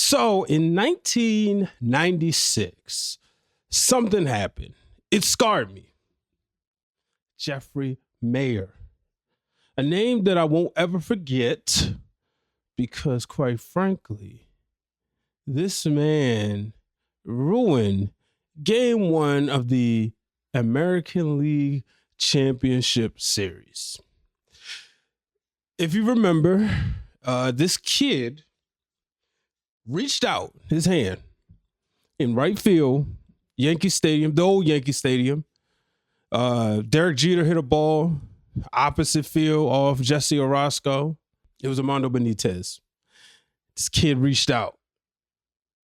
So in 1996, something happened. It scarred me. Jeffrey Mayer, a name that I won't ever forget because, quite frankly, this man ruined Game 1 of the American League Championship Series. If you remember, this kid reached out his hand in right field, Yankee Stadium, the old Yankee Stadium. Derek Jeter hit a ball opposite field off Jesse Orosco. It was Armando Benitez. This kid reached out,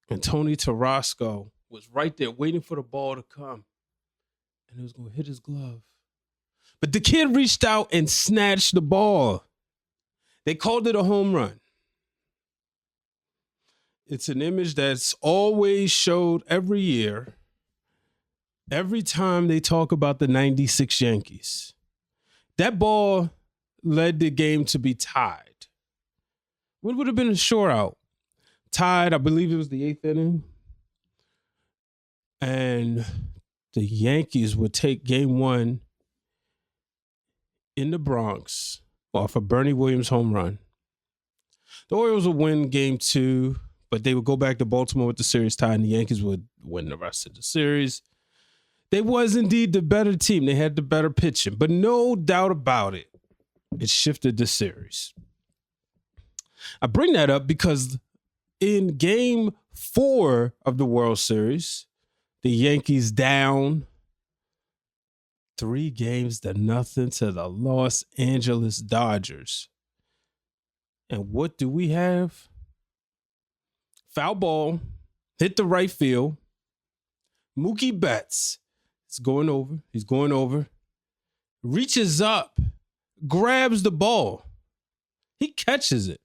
and Tony Tarasco was right there waiting for the ball to come, and it was going to hit his glove. But the kid reached out and snatched the ball. They called it a home run. It's an image that's always showed every year, every time they talk about the 96 Yankees. That ball led the game to be tied. What would have been a shortout? Tied, I believe it was the 8th inning. And the Yankees would take Game 1 in the Bronx off a Bernie Williams home run. The Orioles would win Game 2, but they would go back to Baltimore with the series tied, and the Yankees would win the rest of the series. They was indeed the better team. They had the better pitching, but no doubt about it, it shifted the series. I bring that up because in Game 4 of the World Series, the Yankees down 3-0 to the Los Angeles Dodgers. And what do we have? Foul ball, hit the right field. Mookie Betts is going over. He's going over. Reaches up, grabs the ball. He catches it.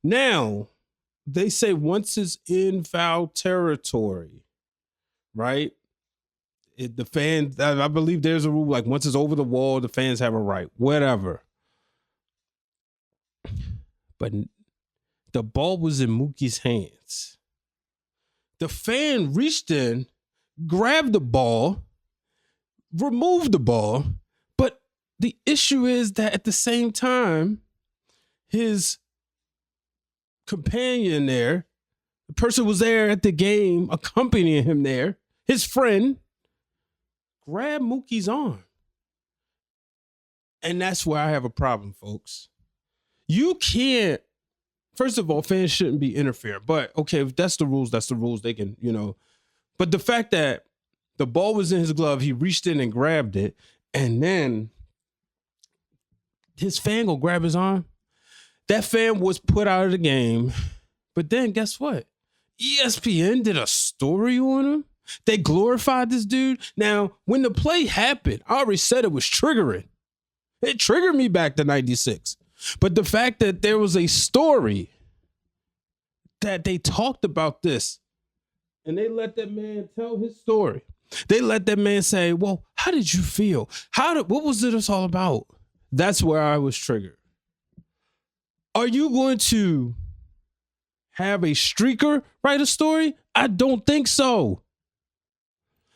Now, they say once it's in foul territory, right? The fans, I believe there's a rule like once it's over the wall, the fans have a right, whatever. But the ball was in Mookie's hands. The fan reached in, grabbed the ball, removed the ball. But the issue is that at the same time, his companion there, the person who was there at the game, accompanying him there, his friend, grabbed Mookie's arm. And that's where I have a problem, folks. You can't, first of all, fans shouldn't be interfering. But, okay, if that's the rules, that's the rules. They can, But the fact that the ball was in his glove, he reached in and grabbed it, and then his fan go grab his arm. That fan was put out of the game. But then guess what? ESPN did a story on him. They glorified this dude. Now, when the play happened, I already said it was triggering. It triggered me back to 96. But the fact that there was a story that they talked about this and they let that man tell his story. They let that man say, well, how did you feel? What was this all about? That's where I was triggered. Are you going to have a streaker write a story? I don't think so.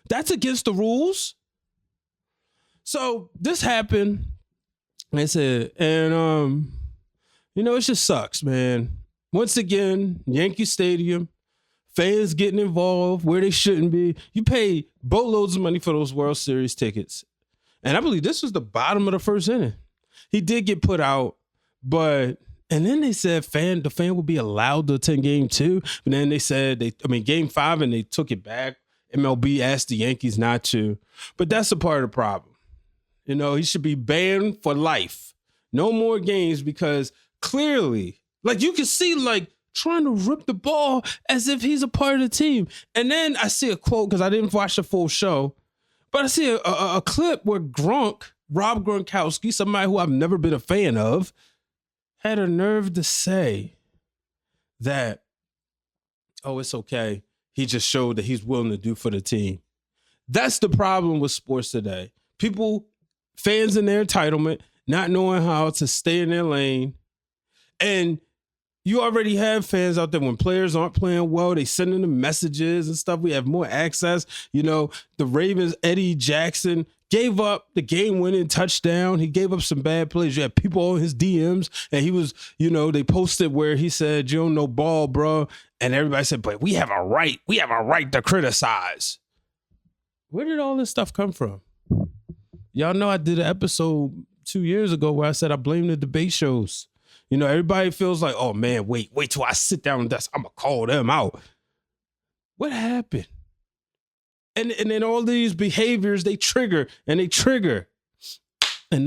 That's against the rules. So this happened. I said, and it just sucks, man. Once again, Yankee Stadium, fans getting involved where they shouldn't be. You pay boatloads of money for those World Series tickets. And I believe this was the bottom of the first inning. He did get put out, and then they said the fan would be allowed to attend Game 2. But then they said Game 5, and they took it back. MLB asked the Yankees not to. But that's a part of the problem. He should be banned for life. No more games, because clearly, you can see, trying to rip the ball as if he's a part of the team. And then I see a quote, because I didn't watch the full show, but I see a clip where Rob Gronkowski, somebody who I've never been a fan of, had a nerve to say that, oh, it's okay. He just showed that he's willing to do for the team. That's the problem with sports today. Fans in their entitlement, not knowing how to stay in their lane. And You already have fans out there when players aren't playing well. They sending them messages and stuff. We have more access. You know, the Ravens, Eddie Jackson gave up the game-winning touchdown. He gave up some bad plays. You had people on his DMs, and he was, you know, they posted where he said, "You don't know ball, bro." And everybody said, "But we have a right. We have a right to criticize." Where did all this stuff come from? Y'all know I did an episode 2 years ago where I said I blame the debate shows. You know, everybody feels like, oh man, wait till I sit down and desk. I'm gonna call them out. What happened? And then all these behaviors, they trigger. And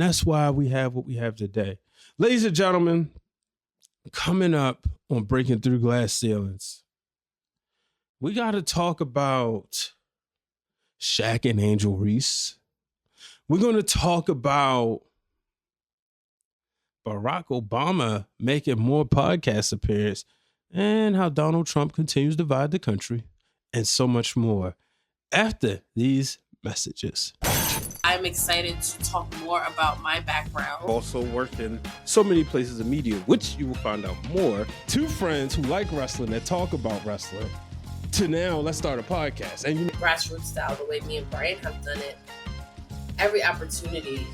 that's why we have what we have today. Ladies and gentlemen, coming up on Breaking Through Glass Ceilings, we got to talk about Shaq and Angel Reese. We're going to talk about Barack Obama making more podcast appearances and how Donald Trump continues to divide the country and so much more after these messages. I'm excited to talk more about my background. Also worked in so many places of media, which you will find out more. Two friends who like wrestling that talk about wrestling to now let's start a podcast. And grassroots style, the way me and Brian have done it, every opportunity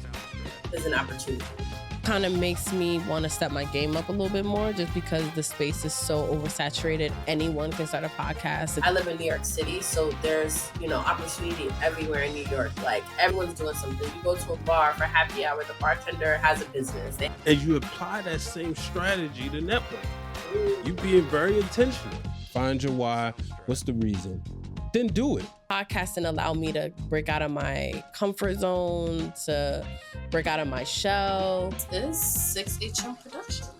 is an opportunity. Kind of makes me want to step my game up a little bit more just because the space is so oversaturated. Anyone can start a podcast. I live in New York City, so there's, you know, opportunity everywhere in New York. Like, everyone's doing something. You go to a bar for happy hour, the bartender has a business. And you apply that same strategy to network. You being very intentional. Find your why. What's the reason? Then do it. Podcasting allowed me to break out of my comfort zone, to break out of my shell. This is 6HM Productions.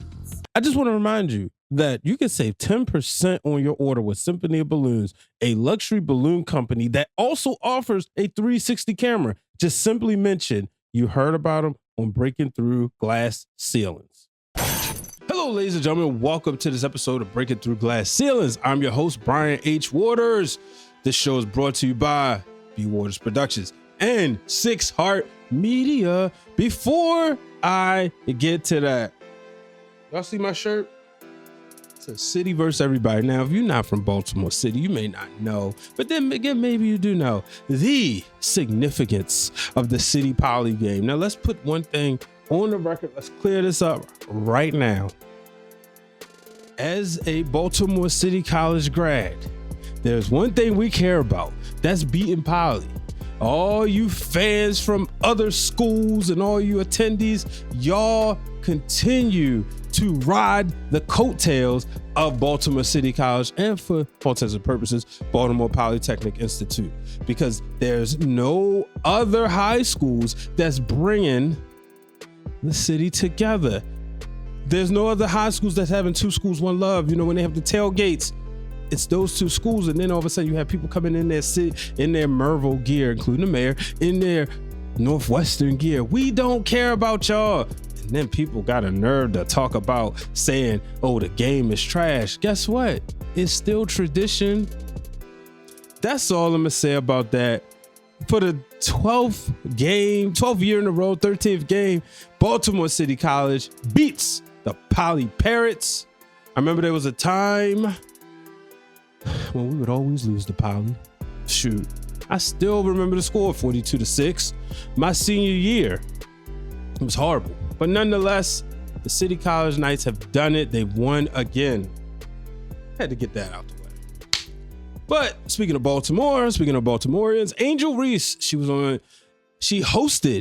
I just want to remind you that you can save 10% on your order with Symphony of Balloons, a luxury balloon company that also offers a 360 camera. Just simply mention you heard about them on Breaking Through Glass Ceilings. Hello, ladies and gentlemen. Welcome to this episode of Breaking Through Glass Ceilings. I'm your host, Brian H. Waters. This show is brought to you by B. Waters Productions and Six Heart Media. Before I get to that, y'all see my shirt? It says City versus Everybody. Now, if you're not from Baltimore City, you may not know, but then again, maybe you do know the significance of the City Poly game. Now, let's put one thing on the record. Let's clear this up right now. As a Baltimore City College grad, there's one thing we care about. That's beating Poly. All you fans from other schools and all you attendees, y'all continue to ride the coattails of Baltimore City College and, for all intents and purposes, Baltimore Polytechnic Institute, because there's no other high schools that's bringing the city together. There's no other high schools that's having two schools, one love. You know, when they have the tailgates, it's those two schools, and then all of a sudden you have people coming in their city, in their Merville gear, including the mayor, in their Northwestern gear. We don't care about y'all. And then people got a nerve to talk about saying, oh, the game is trash. Guess what? It's still tradition. That's all I'm gonna say about that. For the 12th year in a row, 13th game, Baltimore City College beats the Poly Parrots. I remember there was a time when we would always lose to Poly. Shoot, I still remember the score, 42-6. My senior year, it was horrible. But nonetheless, the City College Knights have done it. They've won again. Had to get that out the way. But speaking of Baltimoreans, Angel Reese, she hosted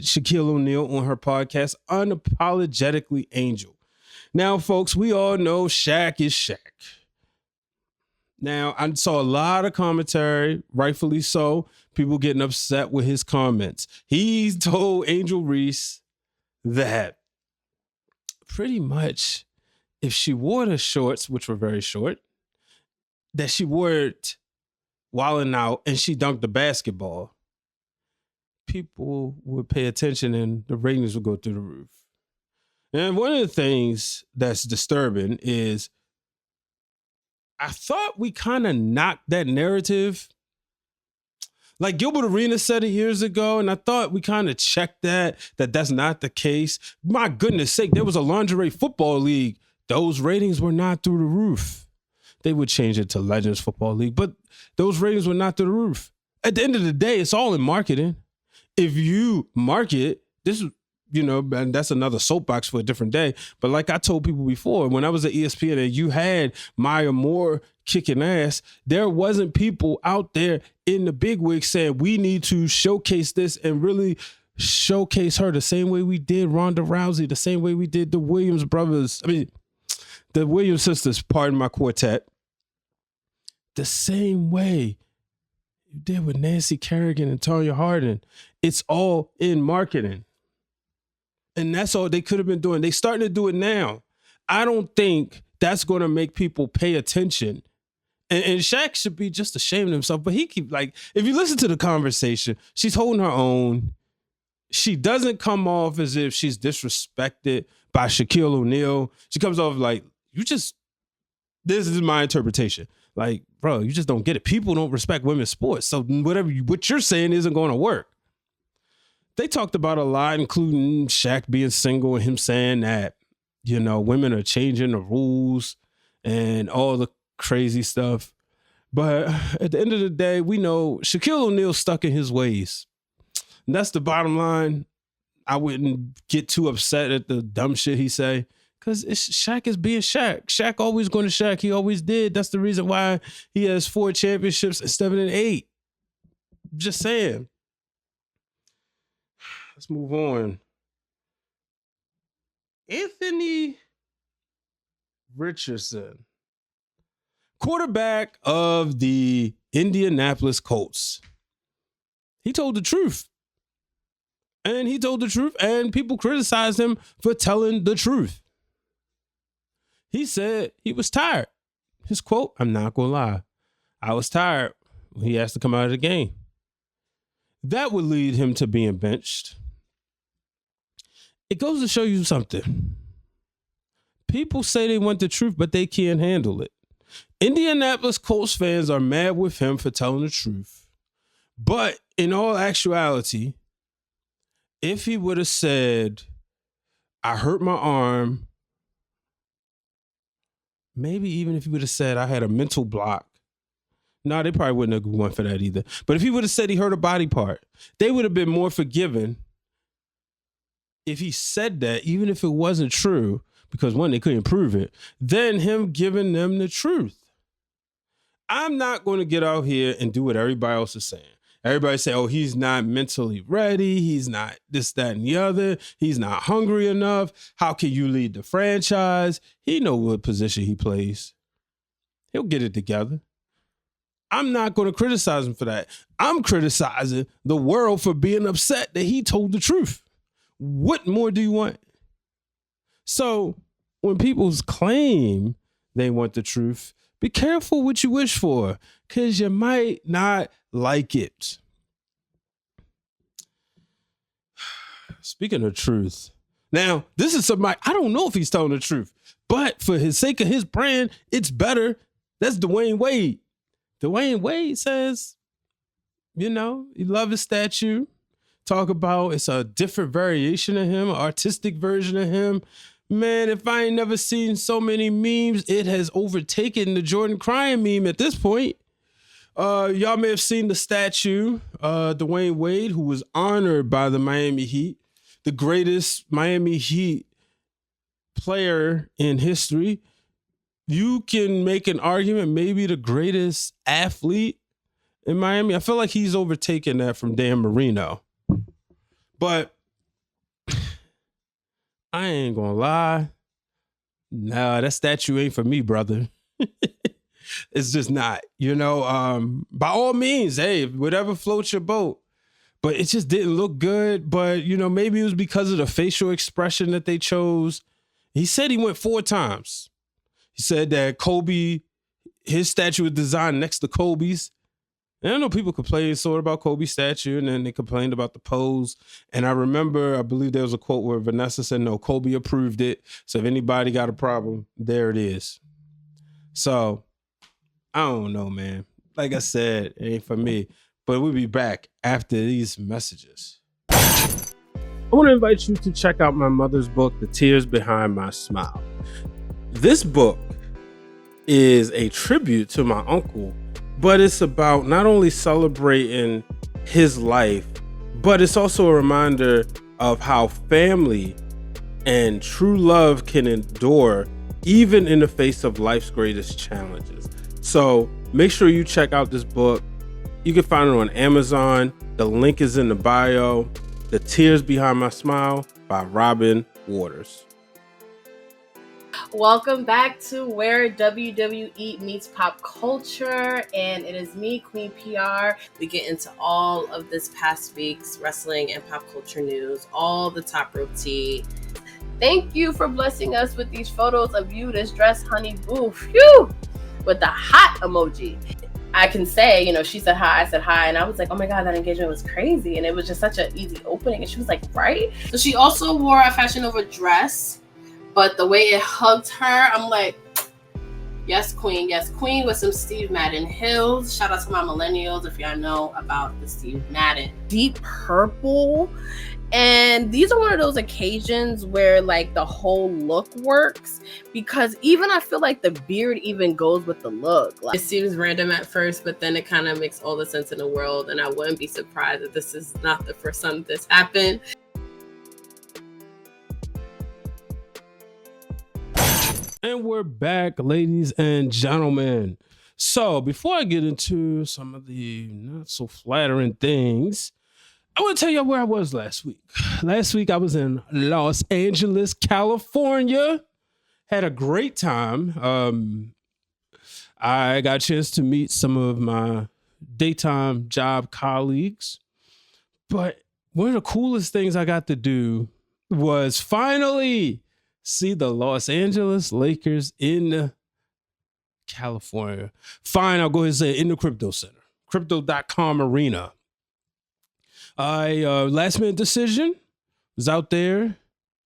Shaquille O'Neal on her podcast, Unapologetically Angel. Now, folks, we all know Shaq is Shaq. Now, I saw a lot of commentary, rightfully so, people getting upset with his comments. He told Angel Reese that pretty much if she wore the shorts, which were very short, that she wore it wilding out and she dunked the basketball, people would pay attention and the ratings would go through the roof. And one of the things that's disturbing is I thought we kind of knocked that narrative. Like Gilbert Arenas said it years ago, and I thought we kind of checked that's not the case. My goodness sake, there was a lingerie football league those ratings were not through the roof. They would change it to Legends Football League, but those ratings were not through the roof. At the end of the day, it's all in marketing. If you market, this is, and that's another soapbox for a different day. But like I told people before, when I was at ESPN and you had Maya Moore kicking ass, there wasn't people out there in the big wig saying we need to showcase this and really showcase her the same way we did Ronda Rousey, the same way we did the Williams brothers. The Williams sisters, pardon my quartet. The same way you did with Nancy Kerrigan and Tonya Harding. It's all in marketing. And that's all they could have been doing. They starting to do it now. I don't think that's going to make people pay attention. And Shaq should be just ashamed of himself. But he keep if you listen to the conversation, she's holding her own. She doesn't come off as if she's disrespected by Shaquille O'Neal. She comes off like, this is my interpretation. Like, bro, you just don't get it. People don't respect women's sports. So what you're saying isn't going to work. They talked about a lot, including Shaq being single and him saying that, women are changing the rules and all the crazy stuff. But at the end of the day, we know Shaquille O'Neal's stuck in his ways. And that's the bottom line. I wouldn't get too upset at the dumb shit he say. Because Shaq is being Shaq. Shaq always going to Shaq. He always did. That's the reason why he has 4 championships instead of 8. Just saying. Let's move on. Anthony Richardson, quarterback of the Indianapolis Colts. He told the truth. And he told the truth, and people criticized him for telling the truth. He said he was tired. His quote, I'm not going to lie, I was tired when he asked to come out of the game. That would lead him to being benched. It goes to show you something. People say they want the truth, but they can't handle it. Indianapolis Colts fans are mad with him for telling the truth. But in all actuality, if he would have said, I hurt my arm, maybe even if he would have said I had a mental block, no, they probably wouldn't have went for that either. But if he would have said he hurt a body part, they would have been more forgiving if he said that, even if it wasn't true, because one, they couldn't prove it, than him giving them the truth. I'm not going to get out here and do what everybody else is saying. Everybody say, oh, he's not mentally ready. He's not this, that, and the other. He's not hungry enough. How can you lead the franchise? He knows what position he plays. He'll get it together. I'm not going to criticize him for that. I'm criticizing the world for being upset that he told the truth. What more do you want? So when people claim they want the truth, be careful what you wish for, because you might not like it. Speaking of truth, now this is somebody, I don't know if he's telling the truth, but for his sake of his brand, it's better. That's Dwyane Wade. Dwyane Wade says, he love his statue. Talk about it's a different variation of him, an artistic version of him. Man, if I ain't never seen so many memes, it has overtaken the Jordan crying meme at this point. Y'all may have seen the statue, Dwyane Wade, who was honored by the Miami Heat, the greatest Miami Heat player in history. You can make an argument, maybe the greatest athlete in Miami. I feel like he's overtaken that from Dan Marino. But I ain't gonna lie. Nah, that statue ain't for me, brother. It's just not, by all means, hey, whatever floats your boat. But it just didn't look good. But, maybe it was because of the facial expression that they chose. He said he went 4 times. He said that Kobe, his statue was designed next to Kobe's. And I know people complain sort of about Kobe's statue, and then they complained about the pose. And I believe there was a quote where Vanessa said, no, Kobe approved it. So if anybody got a problem, there it is. So I don't know, man. Like I said, it ain't for me. But we'll be back after these messages. I want to invite you to check out my mother's book, The Tears Behind My Smile. This book is a tribute to my uncle, but it's about not only celebrating his life, but it's also a reminder of how family and true love can endure even in the face of life's greatest challenges. So make sure you check out this book. You can find it on Amazon. The link is in the bio. The Tears Behind My Smile by Robin Waters. Welcome back to Where WWE Meets Pop Culture, and it is me, Queen PR. We get into all of this past week's wrestling and pop culture news, all the top rope tea. Thank you for blessing us with these photos of you this dress, honey boo, phew, with the hot emoji. I can say, she said hi, I said hi, and I was like, oh my God, that engagement was crazy, and it was just such an easy opening, and she was like, right? So she also wore a Fashion Nova dress, but the way it hugged her, I'm like, yes, queen, with some Steve Madden heels. Shout out to my millennials if y'all know about the Steve Madden. Deep purple. And these are one of those occasions where like the whole look works, because even I feel like the beard even goes with the look. Like, it seems random at first, but then it kind of makes all the sense in the world. And I wouldn't be surprised if this is not the first time this happened. And we're back, ladies and gentlemen. So before I get into some of the not so flattering things, I want to tell you where I was last week. Last week I was in Los Angeles, California. Had a great time. I got a chance to meet some of my daytime job colleagues. But one of the coolest things I got to do was finally see the Los Angeles Lakers in California. Fine, I'll go ahead and say it, in the Crypto Center, crypto.com arena. Last minute decision, was out there,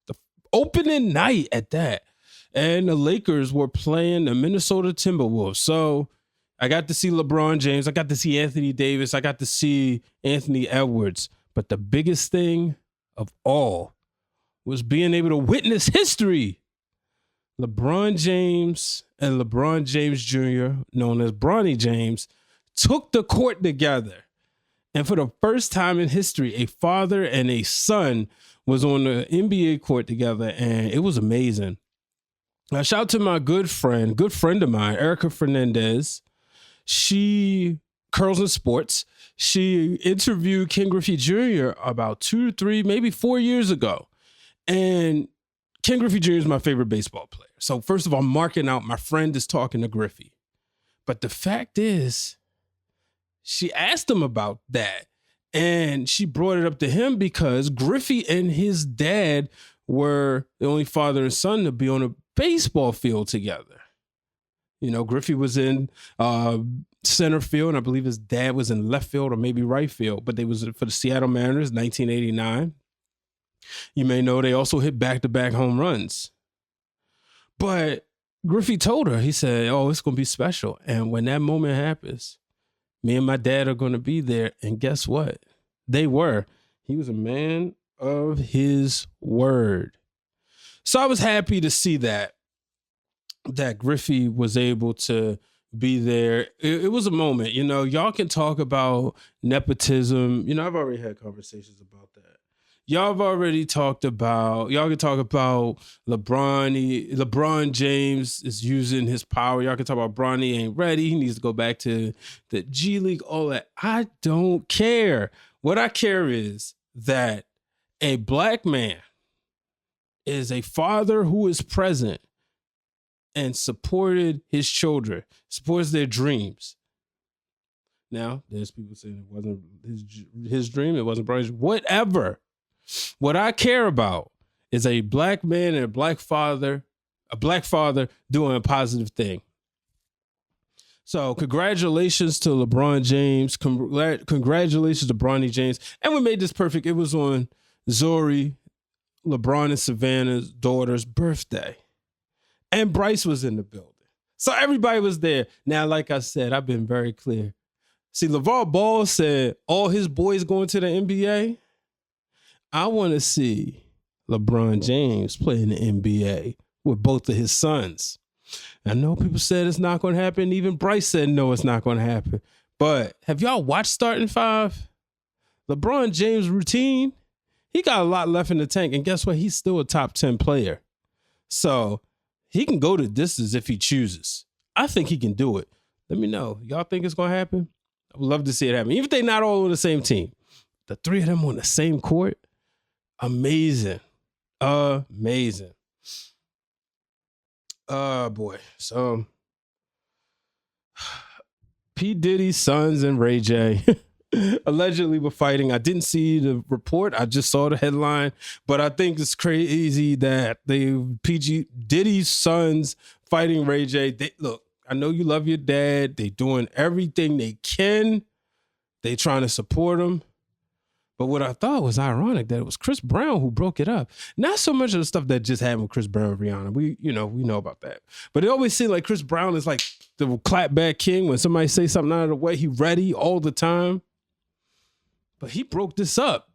the opening night at that. And the Lakers were playing the Minnesota Timberwolves. So I got to see LeBron James. I got to see Anthony Davis. I got to see Anthony Edwards. But the biggest thing of all was being able to witness history. LeBron James and LeBron James Jr., known as Bronny James, took the court together. And for the first time in history, a father and a son was on the NBA court together, and it was amazing. Now, shout out to my good friend of mine, Erica Fernandez. She curls in sports. She interviewed Ken Griffey Jr. about 2 to 3, maybe 4 years ago. And Ken Griffey Jr. is my favorite baseball player. So first of all, I'm marking out my friend is talking to Griffey. But the fact is, she asked him about that. And she brought it up to him because Griffey and his dad were the only father and son to be on a baseball field together. Griffey was in center field, and I believe his dad was in left field or maybe right field. But they was for the Seattle Mariners, 1989. You may know they also hit back-to-back home runs. But Griffey told her, he said, oh, it's going to be special. And when that moment happens, me and my dad are going to be there. And guess what? They were. He was a man of his word. So I was happy to see that Griffey was able to be there. It was a moment. Y'all can talk about nepotism. I've already had conversations about that. Y'all can talk about LeBron James is using his power. Y'all can talk about Bronny ain't ready. He needs to go back to the G League, all that. I don't care. What I care is that a black man is a father who is present and supported his children, supports their dreams. Now, there's people saying it wasn't his dream, it wasn't Bronny's, whatever. What I care about is a black man and a black father doing a positive thing. So congratulations to LeBron James. Congratulations to Bronny James. And we made this perfect. It was on Zori, LeBron and Savannah's daughter's birthday. And Bryce was in the building. So everybody was there. Now, like I said, I've been very clear. See, LeVar Ball said all his boys going to the NBA. I want to see LeBron James play in the NBA with both of his sons. I know people said it's not going to happen. Even Bryce said no, it's not going to happen. But have y'all watched Starting Five? LeBron James' routine, he got a lot left in the tank. And guess what? He's still a top 10 player. So he can go the distance if he chooses. I think he can do it. Let me know. Y'all think it's going to happen? I would love to see it happen. Even if they're not all on the same team. The three of them on the same court, amazing. Amazing. Boy. So P. Diddy's sons and Ray J allegedly were fighting. I didn't see the report. I just saw the headline. But I think it's crazy that Diddy's sons fighting Ray J. Look, I know you love your dad. They doing everything they can. They trying to support him. But what I thought was ironic that it was Chris Brown who broke it up. Not so much of the stuff that just happened with Chris Brown and Rihanna. We know about that. But it always seems like Chris Brown is like the clapback king. When somebody say something out of the way, he ready all the time. But he broke this up.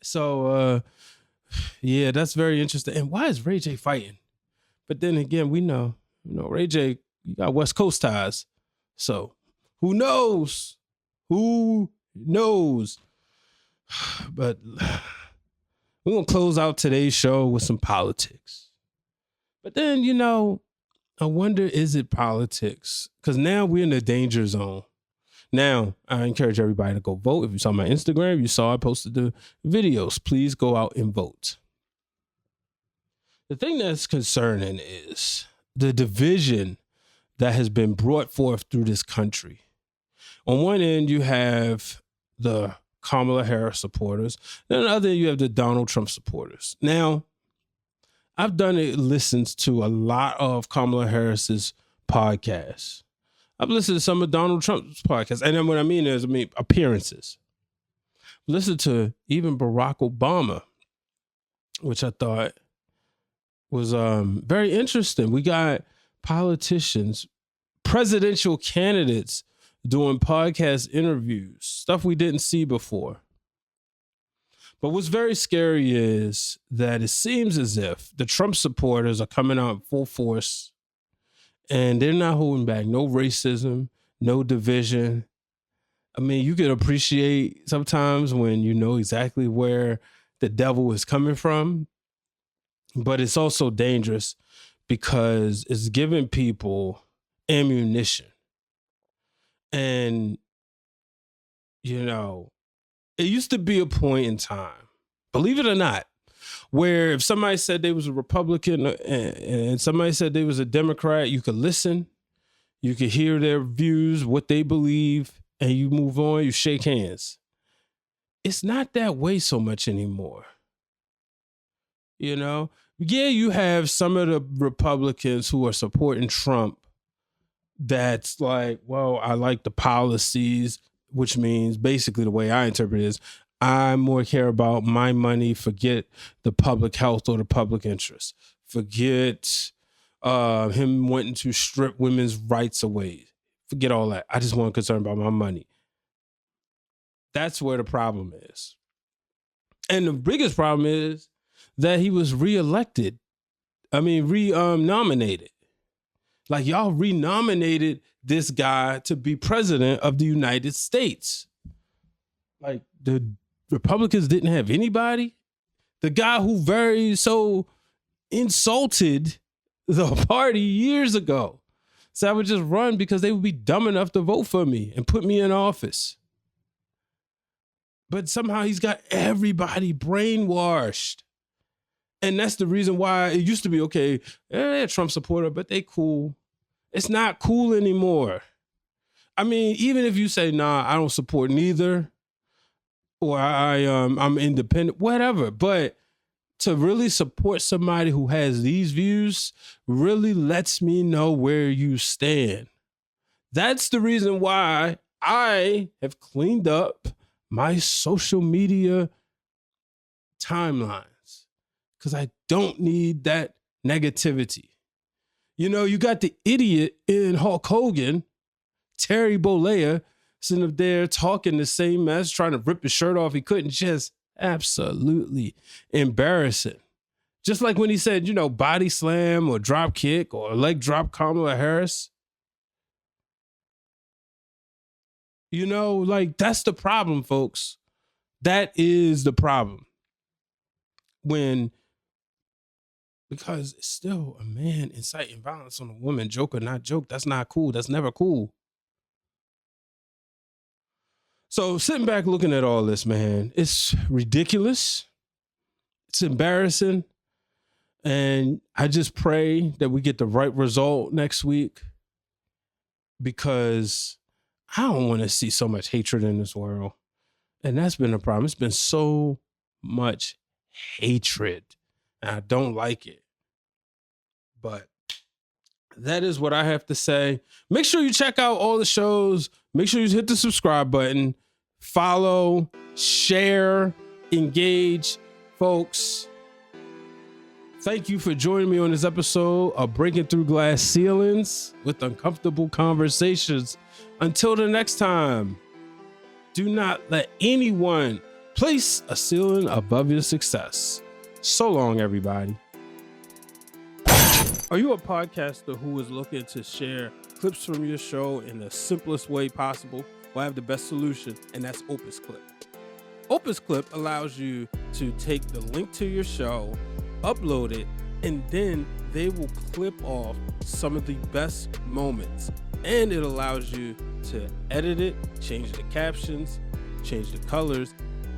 So, yeah, that's very interesting. And why is Ray J fighting? But then again, we know, Ray J, you got West Coast ties. So who knows? Who knows? But we're going to close out today's show with some politics. But then, I wonder, is it politics? Because now we're in the danger zone. Now, I encourage everybody to go vote. If you saw my Instagram, you saw I posted the videos. Please go out and vote. The thing that's concerning is the division that has been brought forth through this country. On one end, you have the Kamala Harris supporters. Then on the other end, you have the Donald Trump supporters. Now, I've listened to a lot of Kamala Harris's podcasts. I've listened to some of Donald Trump's podcasts. And then what I mean is, appearances. Listened to even Barack Obama, which I thought was very interesting. We got politicians, presidential candidates doing podcast interviews, stuff we didn't see before. But what's very scary is that it seems as if the Trump supporters are coming out in full force and they're not holding back. No racism, no division. I mean, you can appreciate sometimes when you know exactly where the devil is coming from, but it's also dangerous because it's giving people ammunition. And, it used to be a point in time, believe it or not, where if somebody said they was a Republican and somebody said they was a Democrat, you could listen, you could hear their views, what they believe, and you move on, you shake hands. It's not that way so much anymore. Yeah, you have some of the Republicans who are supporting Trump that's like, well, I like the policies, which means basically the way I interpret it is I more care about my money, forget the public health or the public interest. Forget him wanting to strip women's rights away. Forget all that. I just want to concern about my money. That's where the problem is. And the biggest problem is that he was reelected. Nominated. Like, y'all renominated this guy to be president of the United States. Like, the Republicans didn't have anybody. The guy who so insulted the party years ago. So I would just run because they would be dumb enough to vote for me and put me in office. But somehow he's got everybody brainwashed. And that's the reason why it used to be, okay, they're a Trump supporter, but they cool. It's not cool anymore. I mean, even if you say, nah, I don't support neither, or I'm independent, whatever. But to really support somebody who has these views really lets me know where you stand. That's the reason why I have cleaned up my social media timelines. Because I don't need that negativity. You got the idiot in Hulk Hogan, Terry Bollea, sitting up there talking the same mess, trying to rip his shirt off. He couldn't. Just absolutely embarrassing. Just like when he said, body slam or drop kick or leg drop Kamala Harris. That's the problem, folks. That is the problem. Because it's still a man inciting violence on a woman, joke or not joke. That's not cool. That's never cool. So sitting back looking at all this, man, it's ridiculous. It's embarrassing. And I just pray that we get the right result next week, because I don't want to see so much hatred in this world. And that's been a problem. It's been so much hatred. And I don't like it. But that is what I have to say. Make sure you check out all the shows. Make sure you hit the subscribe button. Follow, share, engage. Folks, thank you for joining me on this episode of Breaking Through Glass Ceilings with Uncomfortable Conversations. Until the next time, do not let anyone place a ceiling above your success. So long, everybody. Are you a podcaster who is looking to share clips from your show in the simplest way possible? Well, I have the best solution, and that's Opus Clip. Opus Clip allows you to take the link to your show, upload it, and then they will clip off some of the best moments. And it allows you to edit it, change the captions, change the colors,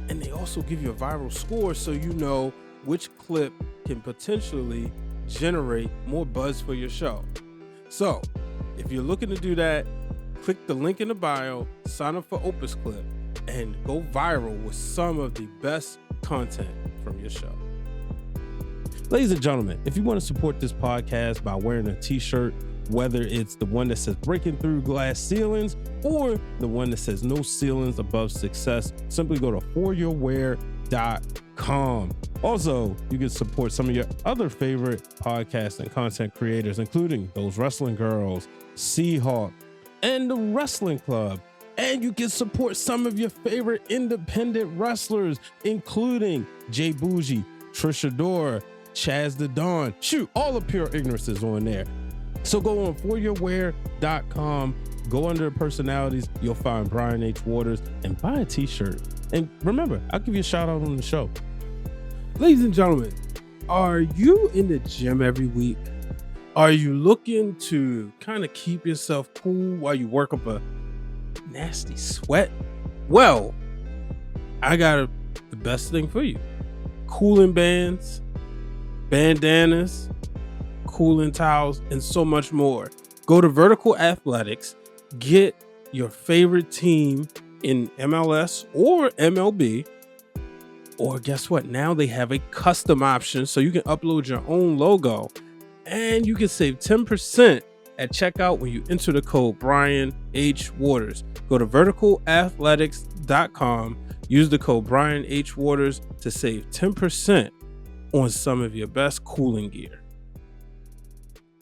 and they also give you a viral score so you know which clip can potentially generate more buzz for your show. So, if you're looking to do that, click the link in the bio, sign up for Opus Clip, and go viral with some of the best content from your show. Ladies and gentlemen, if you want to support this podcast by wearing a t-shirt, whether it's the one that says Breaking Through Glass Ceilings or the one that says No Ceilings Above Success, simply go to foryourwear.com. Also, you can support some of your other favorite podcast and content creators, including Those Wrestling Girls, Seahawk, and the Wrestling Club. And you can support some of your favorite independent wrestlers, including Jay Bougie, Trisha Dora, Chaz the Dawn. Shoot, all of Pure Ignorance is on there. So go on foryourwear.com, go under personalities, you'll find Brian H. Waters, and buy a t-shirt. And remember, I'll give you a shout out on the show. Ladies and gentlemen, are you in the gym every week? Are you looking to kind of keep yourself cool while you work up a nasty sweat? Well, I got the best thing for you. Cooling bands, bandanas, cooling towels, and so much more. Go to Vertical Athletics, get your favorite team in MLS or MLB, or guess what? Now they have a custom option so you can upload your own logo, and you can save 10% at checkout when you enter the code Brian H. Waters. Go to verticalathletics.com, use the code Brian H. Waters to save 10% on some of your best cooling gear.